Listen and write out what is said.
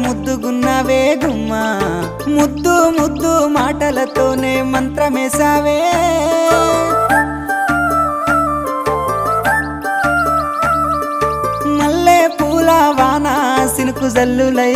ముద్దుగున్నవే గుమ్మ ముద్దు ముద్దు మాటలతోనే మంత్రమేసావే మల్లె పూల వాన సినుకు జల్లులై